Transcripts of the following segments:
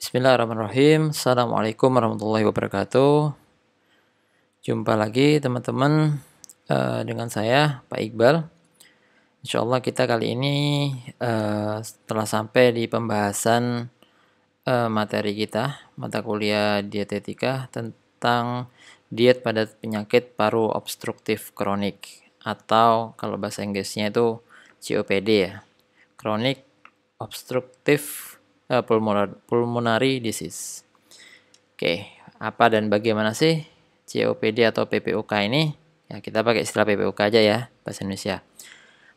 Bismillahirrahmanirrahim. Assalamualaikum warahmatullahi wabarakatuh. Jumpa lagi teman-teman dengan saya Pak Iqbal. Insya Allah kita kali ini telah sampai di pembahasan materi kita, mata kuliah dietetika tentang diet pada penyakit paru obstruktif kronik atau kalau bahasa Inggrisnya itu COPD ya, Chronic Obstructive Pulmonary Disease. Oke, apa dan bagaimana sih COPD atau PPOK ini? Ya, kita pakai istilah PPOK aja ya, bahasa Indonesia.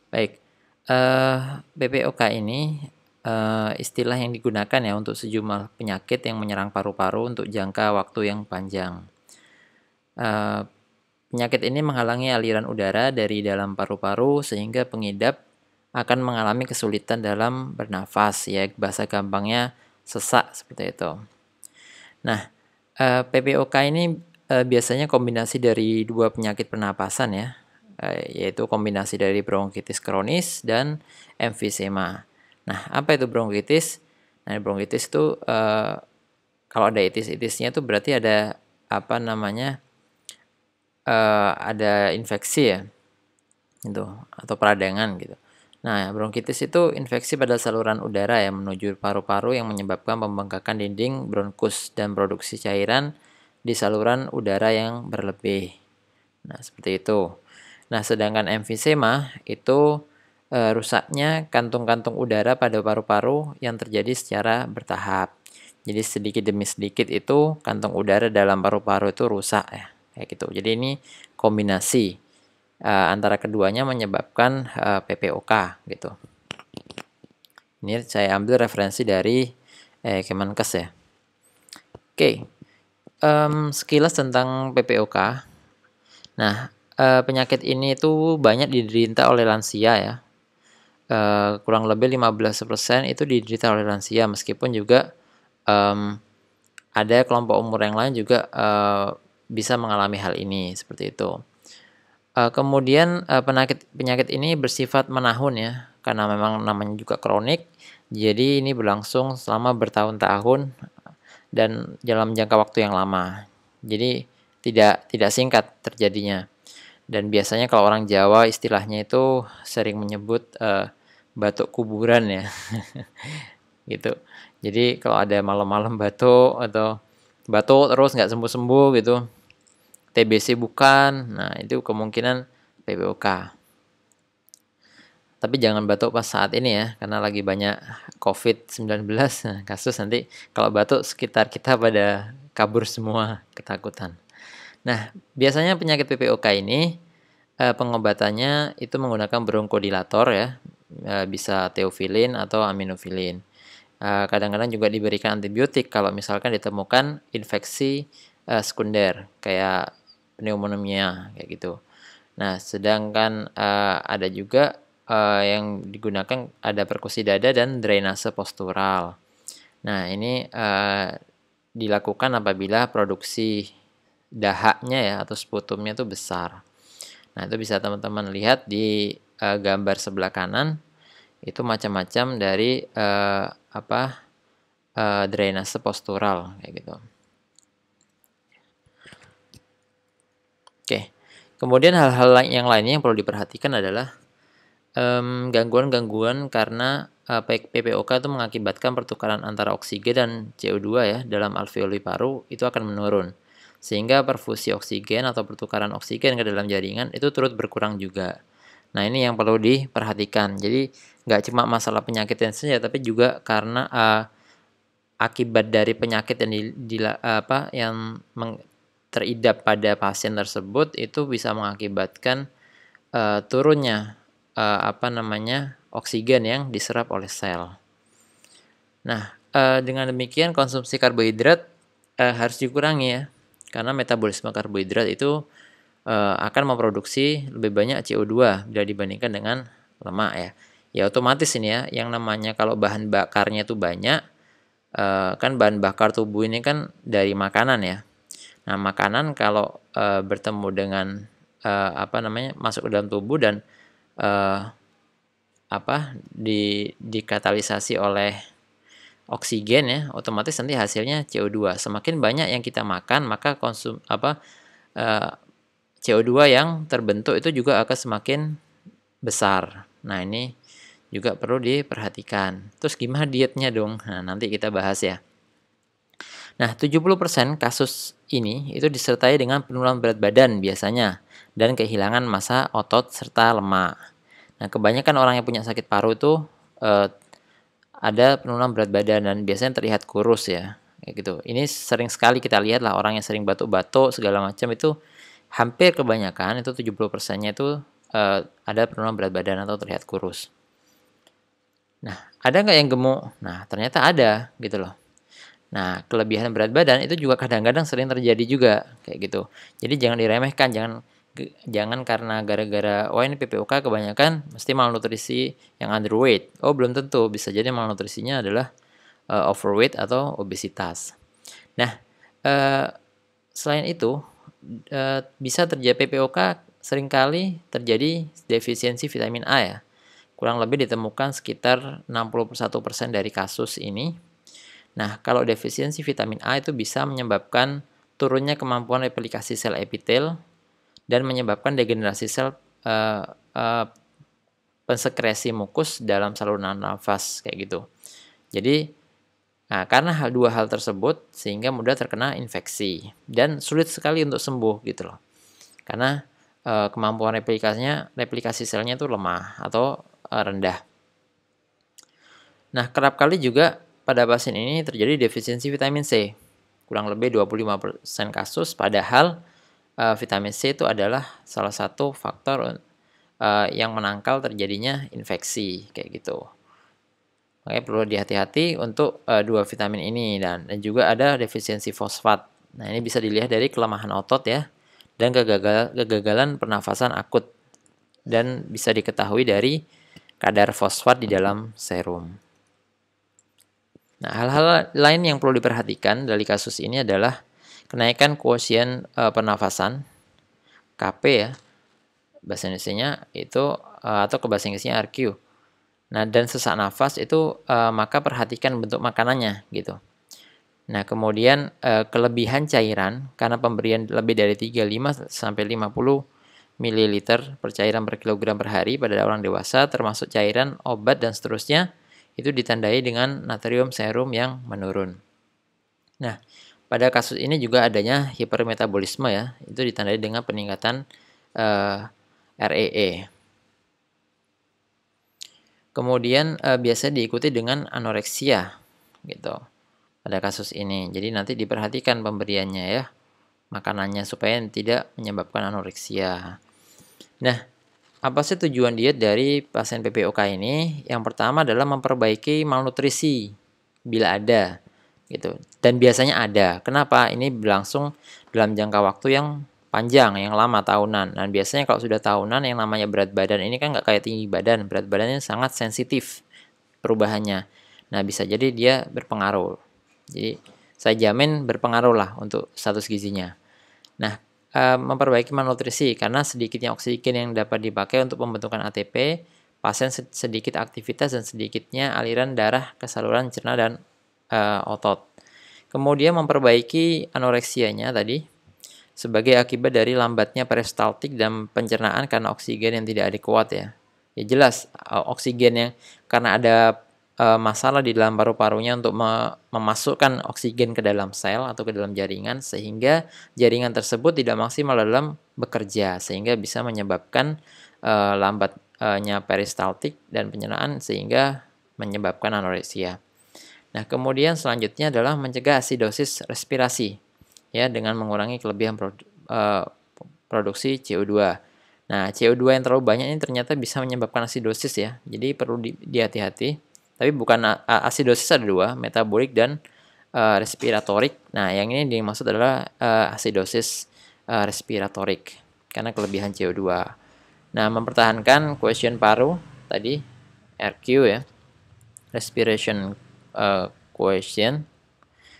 Baik, PPOK ini istilah yang digunakan ya untuk sejumlah penyakit yang menyerang paru-paru untuk jangka waktu yang panjang. Penyakit ini menghalangi aliran udara dari dalam paru-paru sehingga pengidap akan mengalami kesulitan dalam bernafas, ya bahasa gampangnya sesak seperti itu. Nah, PPOK ini biasanya kombinasi dari dua penyakit pernapasan ya, yaitu kombinasi dari bronkitis kronis dan emfisema. Nah, apa itu bronkitis? Nah, bronkitis itu kalau ada itis-itisnya itu berarti ada apa namanya? Ada infeksi ya, gitu atau peradangan gitu. Nah, bronkitis itu infeksi pada saluran udara yang menuju paru-paru yang menyebabkan pembengkakan dinding bronkus dan produksi cairan di saluran udara yang berlebih. Nah, seperti itu. Nah, sedangkan emfisema itu rusaknya kantung-kantung udara pada paru-paru yang terjadi secara bertahap. Jadi sedikit demi sedikit itu kantung udara dalam paru-paru itu rusak ya, kayak gitu. Jadi ini kombinasi antara keduanya menyebabkan PPOK gitu. Ini saya ambil referensi dari Kemenkes ya. Oke, sekilas tentang PPOK. Nah, penyakit ini itu banyak diderita oleh lansia ya. Kurang lebih 15% itu diderita oleh lansia, meskipun juga ada kelompok umur yang lain juga bisa mengalami hal ini seperti itu. Kemudian penyakit ini bersifat menahun ya, karena memang namanya juga kronik, jadi ini berlangsung selama bertahun-tahun dan dalam jangka waktu yang lama. Jadi tidak singkat terjadinya. Dan biasanya kalau orang Jawa istilahnya itu sering menyebut batuk kuburan ya, gitu. Jadi kalau ada malam-malam batuk atau batuk terus nggak sembuh-sembuh gitu, TBC bukan, nah itu kemungkinan PPOK. Tapi jangan batuk pas saat ini ya, karena lagi banyak COVID-19 kasus, nanti kalau batuk sekitar kita pada kabur semua ketakutan. Nah, biasanya penyakit PPOK ini pengobatannya itu menggunakan bronkodilator ya, bisa teofilin atau aminofilin. Kadang-kadang juga diberikan antibiotik kalau misalkan ditemukan infeksi sekunder kayak pneumonia kayak gitu. Nah, sedangkan ada juga yang digunakan ada perkusi dada dan drainase postural. Nah, ini dilakukan apabila produksi dahaknya ya atau sputumnya itu besar. Nah, itu bisa teman-teman lihat di gambar sebelah kanan, itu macam-macam dari drainase postural kayak gitu. Oke. Kemudian hal-hal yang lainnya yang perlu diperhatikan adalah gangguan-gangguan karena PPOK itu mengakibatkan pertukaran antara oksigen dan CO2 ya dalam alveoli paru itu akan menurun. Sehingga perfusi oksigen atau pertukaran oksigen ke dalam jaringan itu turut berkurang juga. Nah, ini yang perlu diperhatikan. Jadi nggak cuma masalah penyakitnya saja, tapi juga karena akibat dari penyakit yang teridap pada pasien tersebut itu bisa mengakibatkan turunnya oksigen yang diserap oleh sel. Nah, dengan demikian konsumsi karbohidrat harus dikurangi ya, karena metabolisme karbohidrat itu akan memproduksi lebih banyak CO2 bila dibandingkan dengan lemak ya. Ya otomatis ini ya, yang namanya kalau bahan bakarnya itu banyak, kan bahan bakar tubuh ini kan dari makanan ya. Nah, makanan kalau bertemu dengan masuk ke dalam tubuh dan dikatalisasi oleh oksigen ya, otomatis nanti hasilnya CO2. Semakin banyak yang kita makan, maka eh, CO2 yang terbentuk itu juga akan semakin besar. Nah, ini juga perlu diperhatikan. Terus gimana dietnya dong? Nah, nanti kita bahas ya. Nah, 70% kasus ini itu disertai dengan penurunan berat badan biasanya dan kehilangan massa otot serta lemak. Nah, kebanyakan orang yang punya sakit paru itu eh, ada penurunan berat badan dan biasanya terlihat kurus ya. Kayak gitu. Ini sering sekali kita lihat lah orang yang sering batuk-batuk segala macam itu hampir kebanyakan itu 70%-nya itu ada penurunan berat badan atau terlihat kurus. Nah, ada nggak yang gemuk? Nah, ternyata ada gitu loh. Nah, kelebihan berat badan itu juga kadang-kadang sering terjadi juga kayak gitu. Jadi jangan diremehkan, jangan karena gara-gara oh ini PPOK kebanyakan mesti malnutrisi yang underweight. Oh, belum tentu, bisa jadi malnutrisinya adalah overweight atau obesitas. Nah, eh, selain itu bisa terjadi PPOK seringkali terjadi defisiensi vitamin A ya. Kurang lebih ditemukan sekitar 61% dari kasus ini. Nah, kalau defisiensi vitamin A itu bisa menyebabkan turunnya kemampuan replikasi sel epitel dan menyebabkan degenerasi sel uh, uh, pensekresi mukus dalam saluran nafas kayak gitu. Jadi, nah, karena dua hal tersebut sehingga mudah terkena infeksi dan sulit sekali untuk sembuh gitu loh. Karena kemampuan replikasi selnya itu lemah atau rendah. Nah, kerap kali juga pada pasien ini terjadi defisiensi vitamin C. Kurang lebih 25% kasus, padahal vitamin C itu adalah salah satu faktor yang menangkal terjadinya infeksi, kayak gitu. Makanya perlu hati-hati untuk dua vitamin ini dan juga ada defisiensi fosfat. Nah, ini bisa dilihat dari kelemahan otot ya dan kegagalan pernafasan akut dan bisa diketahui dari kadar fosfat di dalam serum. Nah, hal-hal lain yang perlu diperhatikan dari kasus ini adalah kenaikan kuosien pernafasan KP ya, bahasa Indonesianya itu atau ke bahasa Inggrisnya RQ. Nah, dan sesak nafas itu maka perhatikan bentuk makanannya gitu. Nah, kemudian kelebihan cairan karena pemberian lebih dari 35 sampai 50 ml per cairan per kilogram per hari pada orang dewasa termasuk cairan, obat dan seterusnya itu ditandai dengan natrium serum yang menurun. Nah, pada kasus ini juga adanya hipermetabolisme ya, itu ditandai dengan peningkatan REE. Kemudian biasa diikuti dengan anoreksia gitu pada kasus ini. Jadi nanti diperhatikan pemberiannya ya, makanannya supaya tidak menyebabkan anoreksia. Nah, apa sih tujuan diet dari pasien PPOK ini? Yang pertama adalah memperbaiki malnutrisi bila ada gitu. Dan biasanya ada. Kenapa? Ini berlangsung dalam jangka waktu yang panjang, yang lama tahunan. Dan biasanya kalau sudah tahunan yang namanya berat badan ini kan nggak kayak tinggi badan. Berat badannya sangat sensitif perubahannya. Nah, bisa jadi dia berpengaruh. Jadi saya jamin berpengaruh lah untuk status gizinya. Nah, memperbaiki malnutrisi karena sedikitnya oksigen yang dapat dipakai untuk pembentukan ATP, pasien sedikit aktivitas dan sedikitnya aliran darah ke saluran cerna dan otot. Kemudian memperbaiki anoreksianya tadi sebagai akibat dari lambatnya peristaltik dan pencernaan karena oksigen yang tidak adekuat ya. Ya jelas oksigen yang karena ada masalah di dalam paru-parunya untuk memasukkan oksigen ke dalam sel atau ke dalam jaringan sehingga jaringan tersebut tidak maksimal dalam bekerja sehingga bisa menyebabkan lambatnya peristaltik dan pencernaan sehingga menyebabkan anoreksia. Nah, kemudian selanjutnya adalah mencegah asidosis respirasi ya dengan mengurangi kelebihan produksi CO2. Nah, CO2 yang terlalu banyak ini ternyata bisa menyebabkan asidosis ya. Jadi perlu hati-hati. Tapi bukan asidosis ada dua, metabolik dan respiratorik. Nah, yang ini dimaksud adalah asidosis respiratorik karena kelebihan CO2. Nah, mempertahankan quotient paru tadi RQ ya, respiration quotient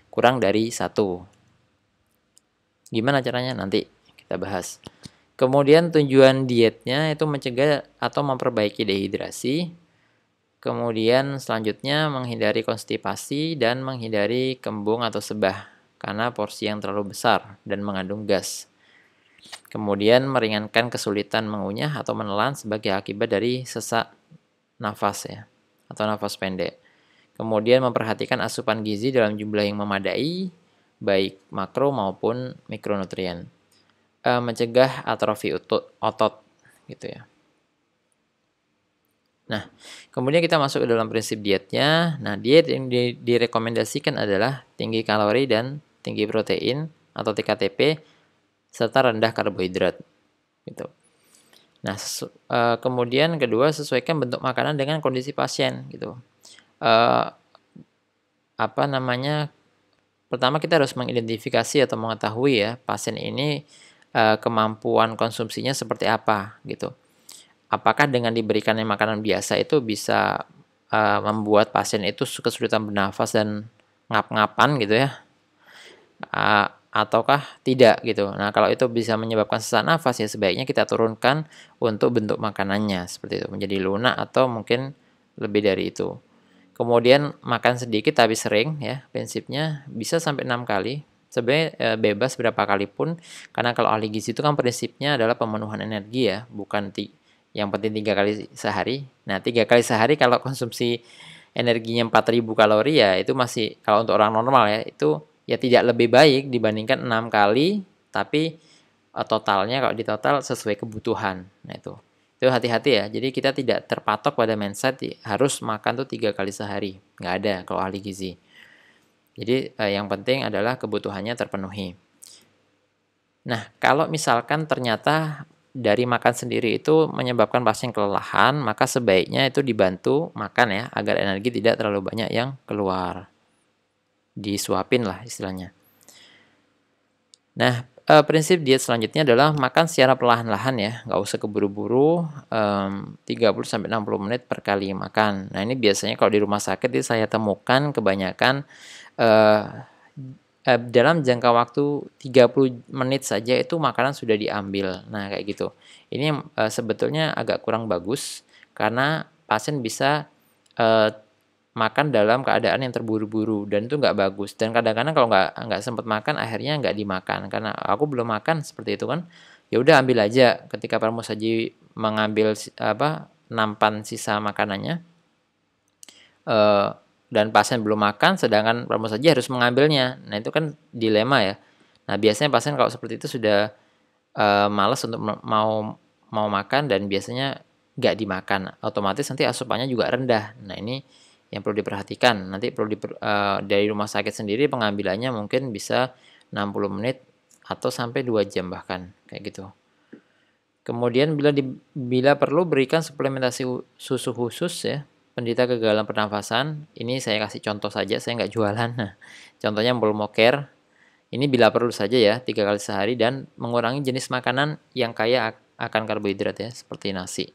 kurang dari 1. Gimana caranya? Nanti kita bahas. Kemudian tujuan dietnya itu mencegah atau memperbaiki dehidrasi Kemudian selanjutnya menghindari konstipasi dan menghindari kembung atau sebah karena porsi yang terlalu besar dan mengandung gas. Kemudian meringankan kesulitan mengunyah atau menelan sebagai akibat dari sesak nafas ya atau nafas pendek. Kemudian memperhatikan asupan gizi dalam jumlah yang memadai, baik makro maupun mikronutrien. Mencegah atrofi otot gitu ya. Nah, kemudian kita masuk ke dalam prinsip dietnya. Nah, diet yang direkomendasikan adalah tinggi kalori dan tinggi protein atau TKTP serta rendah karbohidrat gitu. Nah, kemudian kedua sesuaikan bentuk makanan dengan kondisi pasien gitu. Eh, apa namanya? Pertama kita harus mengidentifikasi atau mengetahui ya pasien ini kemampuan konsumsinya seperti apa gitu. Apakah dengan diberikannya makanan biasa itu bisa membuat pasien itu kesulitan bernafas dan ngap-ngapan gitu ya, ataukah tidak gitu. Nah, kalau itu bisa menyebabkan sesak nafas ya sebaiknya kita turunkan untuk bentuk makanannya seperti itu menjadi lunak atau mungkin lebih dari itu. Kemudian makan sedikit tapi sering ya, prinsipnya bisa sampai 6 kali. Sebenarnya bebas berapa kali pun, karena kalau ahli gizi itu kan prinsipnya adalah pemenuhan energi ya, bukan yang penting 3 kali sehari. Nah, 3 kali sehari kalau konsumsi energinya 4.000 kalori ya itu masih kalau untuk orang normal ya itu ya tidak lebih baik dibandingkan 6 kali tapi totalnya kalau di total sesuai kebutuhan. Nah, itu hati-hati ya. Jadi kita tidak terpatok pada mindset harus makan tuh 3 kali sehari. Nggak ada kalau ahli gizi. Jadi yang penting adalah kebutuhannya terpenuhi. Nah, kalau misalkan ternyata dari makan sendiri itu menyebabkan pasien kelelahan, maka sebaiknya itu dibantu makan ya, agar energi tidak terlalu banyak yang keluar. Disuapin lah istilahnya. Nah, prinsip diet selanjutnya adalah makan secara perlahan-lahan ya, nggak usah keburu-buru, 30 sampai 60 menit per kali makan. Nah, ini biasanya kalau di rumah sakit itu saya temukan kebanyakan, eee dalam jangka waktu 30 menit saja itu makanan sudah diambil. Nah, kayak gitu. Ini, sebetulnya agak kurang bagus karena pasien bisa, eee, makan dalam keadaan yang terburu-buru dan itu nggak bagus dan kadang-kadang kalau nggak sempat makan akhirnya nggak dimakan karena, "Aku belum makan," seperti itu kan. Ya udah ambil aja ketika pramusaji mengambil nampan sisa makanannya, eee, dan pasien belum makan sedangkan pramusaji harus mengambilnya. Nah itu kan dilema ya. Nah biasanya pasien kalau seperti itu sudah, males untuk mau makan dan biasanya nggak dimakan, otomatis nanti asupannya juga rendah. Nah ini yang perlu diperhatikan, nanti perlu dari rumah sakit sendiri pengambilannya mungkin bisa 60 menit atau sampai 2 jam bahkan, kayak gitu. Kemudian bila perlu berikan suplementasi susu khusus ya, penderita kegagalan pernafasan, ini saya kasih contoh saja, saya nggak jualan. Nah, contohnya Molmoker, ini bila perlu saja ya, 3 kali sehari dan mengurangi jenis makanan yang kaya akan karbohidrat ya, seperti nasi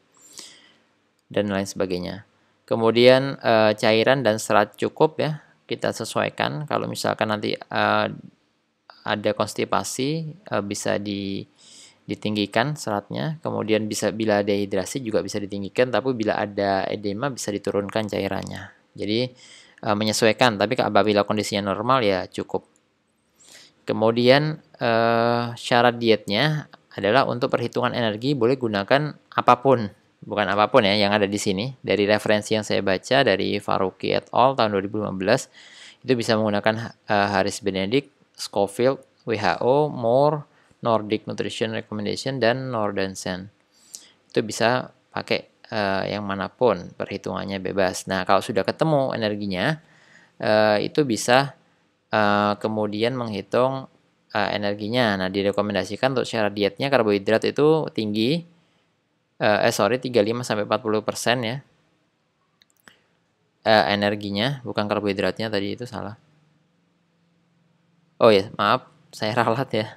dan lain sebagainya. Kemudian cairan dan serat cukup ya, kita sesuaikan. Kalau misalkan nanti ada konstipasi, bisa ditinggikan seratnya, kemudian bila ada dehidrasi juga bisa ditinggikan, tapi bila ada edema bisa diturunkan cairannya. Jadi menyesuaikan, tapi apabila kondisinya normal ya cukup. Kemudian syarat dietnya adalah untuk perhitungan energi boleh gunakan apapun, bukan apapun ya yang ada di sini. Dari referensi yang saya baca dari Faruqi et al. Tahun 2015 itu bisa menggunakan Harris Benedict, Schofield, WHO, Moore, Nordic Nutrition Recommendation dan Nordensen. Itu bisa pakai yang manapun, perhitungannya bebas. Nah, kalau sudah ketemu energinya, itu bisa kemudian menghitung energinya. Nah, direkomendasikan untuk syarat dietnya karbohidrat itu tinggi, 35-40% ya, energinya, bukan karbohidratnya tadi itu salah. Oh ya, maaf, saya ralat ya.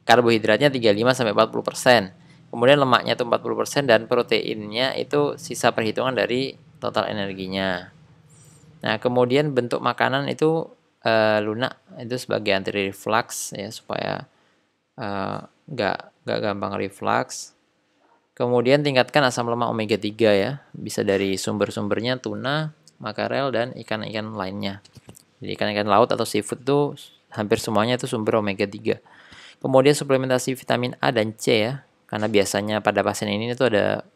Karbohidratnya 35-40%. Kemudian lemaknya itu 40% dan proteinnya itu sisa perhitungan dari total energinya. Nah, kemudian bentuk makanan itu lunak itu sebagai anti reflux ya supaya nggak gampang reflux. Kemudian tingkatkan asam lemak omega 3 ya. Bisa dari sumber-sumbernya tuna, makarel, dan ikan-ikan lainnya. Jadi ikan-ikan laut atau seafood itu hampir semuanya itu sumber omega 3. Kemudian suplementasi vitamin A dan C ya. Karena biasanya pada pasien ini itu ada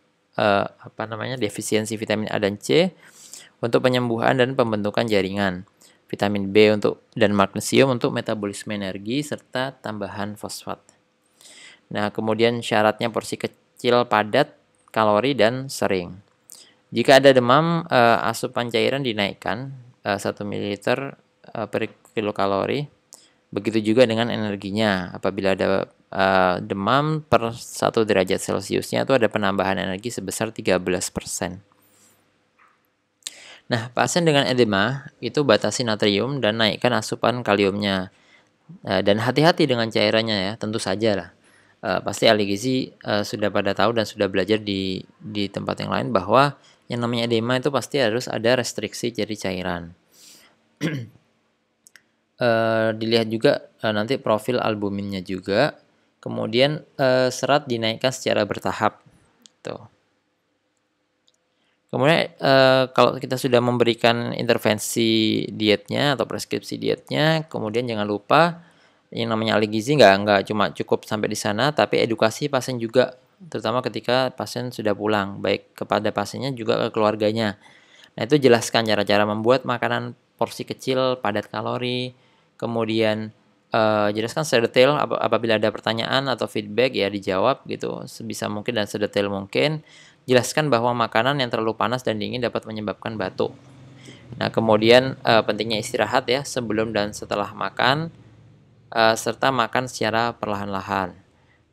defisiensi vitamin A dan C untuk penyembuhan dan pembentukan jaringan. Vitamin B dan magnesium untuk metabolisme energi serta tambahan fosfat. Nah, kemudian syaratnya porsi kecil, padat, kalori, dan sering. Jika ada demam, asupan cairan dinaikkan 1 ml per kilokalori. Begitu juga dengan energinya. Apabila ada demam per 1 derajat Celciusnya itu ada penambahan energi sebesar 13%. Nah, pasien dengan edema itu batasi natrium dan naikkan asupan kaliumnya. Dan hati-hati dengan cairannya ya, tentu saja lah. Pasti ahli gizi sudah pada tahu dan sudah belajar di tempat yang lain bahwa yang namanya edema itu pasti harus ada restriksi dari cairan. Dilihat juga nanti profil albuminnya juga. Kemudian serat dinaikkan secara bertahap. Tuh. Kemudian kalau kita sudah memberikan intervensi dietnya atau preskripsi dietnya, kemudian jangan lupa yang namanya ahli gizi nggak cuma cukup sampai di sana, tapi edukasi pasien juga, terutama ketika pasien sudah pulang, baik kepada pasiennya juga ke keluarganya. Nah, itu jelaskan cara-cara membuat makanan porsi kecil, padat kalori, kemudian jelaskan sedetail apabila ada pertanyaan atau feedback ya dijawab gitu sebisa mungkin dan sedetail mungkin. Jelaskan bahwa makanan yang terlalu panas dan dingin dapat menyebabkan batuk. Nah, kemudian pentingnya istirahat ya sebelum dan setelah makan, serta makan secara perlahan-lahan.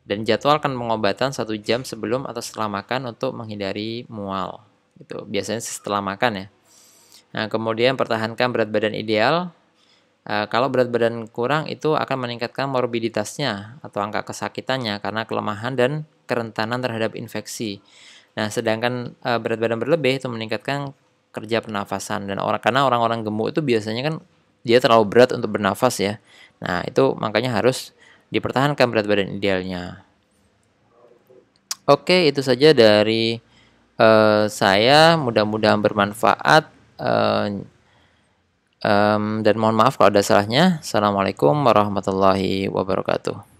Dan jadwalkan pengobatan 1 jam sebelum atau setelah makan untuk menghindari mual. Gitu. Biasanya setelah makan ya. Nah, kemudian pertahankan berat badan ideal. Kalau berat badan kurang itu akan meningkatkan morbiditasnya atau angka kesakitannya karena kelemahan dan kerentanan terhadap infeksi. Nah, sedangkan berat badan berlebih itu meningkatkan kerja pernafasan dan karena orang-orang gemuk itu biasanya kan dia terlalu berat untuk bernafas ya. Nah, itu makanya harus dipertahankan berat badan idealnya. Oke, itu saja dari saya. Mudah-mudahan bermanfaat. Dan mohon maaf kalau ada salahnya. Assalamualaikum warahmatullahi wabarakatuh.